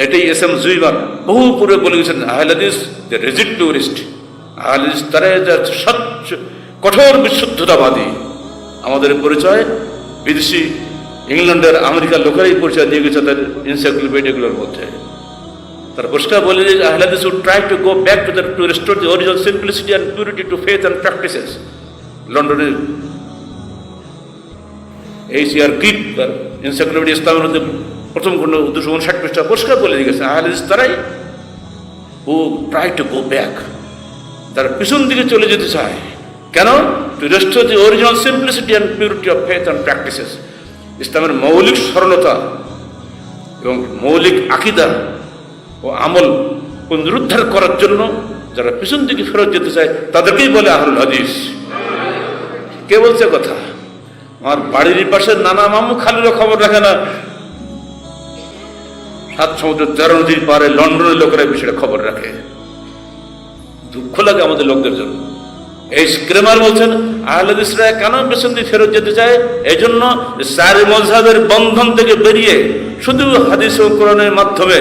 এটাই S M জুইমার বহু পূর্বে বলে গেছেন, আহলে হাদিস দ্য রিজিড পিউরিস্ট, আহলে হাদিস তারা স্বচ্ছ কঠোর বিশুদ্ধতাবাদী। আমাদের পরিচয় বিদেশি ইংল্যান্ডের আমেরিকার লোকেরাই পরিচয় দিয়ে গেছে তাদের এনসাইক্লোপিডিয়াগুলোর মধ্যে। তারা পরিষ্কার বলে যে Ahle Hadith would try to go back to restore the original simplicity and purity to faith and practices. লন্ডনের এইচআর কিপ তার এনসাইক্লোপিডিয়া ইসলামের মধ্যে প্রথম খণ্ড 259 পৃষ্ঠা পরিষ্কার বলে দিয়ে গেছে আহলে হাদিস তারাই হু ট্রাই টু গো ব্যাক, তারা পিছন দিকে চলে যেতে চায়। কেন? Two restore the original simplicity and purity of faith and practices. ইসলামের মৌলিক সরলতা এবং মৌলিক আকীদা ও আমল পুনরুদ্ধার করার জন্য যারা পিছন দিকে ফেরত যেতে চায় তাদেরকেই বলে আহলুল হাদিস। কে বলছে কথা? আমার বাড়ির পাশে নানা মামু খালিরও খবর রাখে না, 7 সমুদ্র 13 নদীর পারে লন্ডনের লোকেরা বিষয়টা খবর রাখে। দুঃখ লাগে আমাদের লোকদের জন্য। এই স্ক্রেমার বলছেন আহলে হাদিসরা কেন পেছন দিয়ে ফেরত যেতে চায়? এই জন্য 4 মাযহাবের বন্ধন থেকে বেরিয়ে শুধু হাদিস ও কোরআনের মাধ্যমে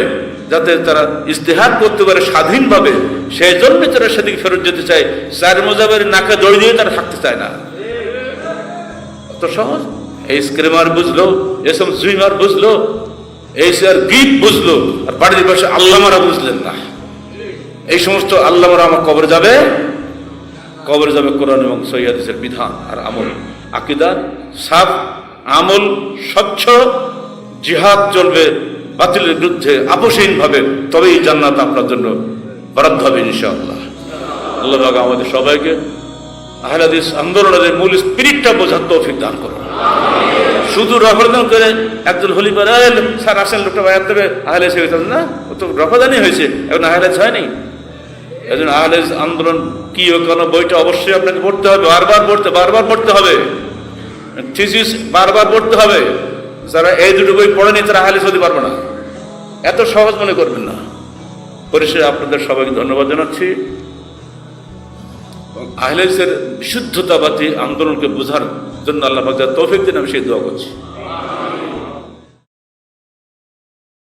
যাতে তারা ইজতিহাদ করতে পারে স্বাধীনভাবে, সেই জন্য তারা সেদিকে ফেরত যেতে চায়। 4 মাযহাবের নাকে দড়ি দিয়ে তারা থাকতে চায় না। অত সহজ? এই স্ক্রেমার বুঝলো, এস এম জুইমার বুঝলো, এইচআর কিপ বুঝলো, আর বাড়ির পাশে আল্লামারা বুঝলেন না। এই সমস্ত আল্লামারা আমার কবরে যাবে কোরআন এবং সহিহ হাদিসের বিধান আর আমল, আকীদা সাফ, আমল স্বচ্ছ, জিহাদ চলবে বাতিলের বিরুদ্ধে আপোষহীনভাবে, তবেই জান্নাত আপনার জন্য বরাদ্দ হবে ইনশাআল্লাহ। আল্লাহ পাক আমাদের সবাইকে আহলে হাদিস আন্দোলনের মূল স্পিরিটটা বোঝার তৌফিক দান করুন। শুধু রফাদান করে একজন হলি পারে স্যার আসেন লোকটা বায়াত দেবে আহলে হাদিস হয়েছে না, ও তো রফাদানই হয়েছে, এখন আহলে হাদিস হয়নি। একজন আহলে হাদিস আন্দোলন কি ও কেন বইটা অবশ্যই আপনাকে পড়তে হবে, বারবার পড়তে হবে, থিসিস বারবার পড়তে হবে। যারা এই দুটো বই পড়েনি তারা আহলে হাদিস হতে পারবে না, এত সহজ মনে করবেন না। পরিশেষে আপনাদের সবাইকে ধন্যবাদ জানাচ্ছি। আহলে হাদিসের বিশুদ্ধতাবাদী আন্দোলনকে বোঝার জন্য আল্লাহ পাক তৌফিক দিন, আমি সেই দোয়া করছি।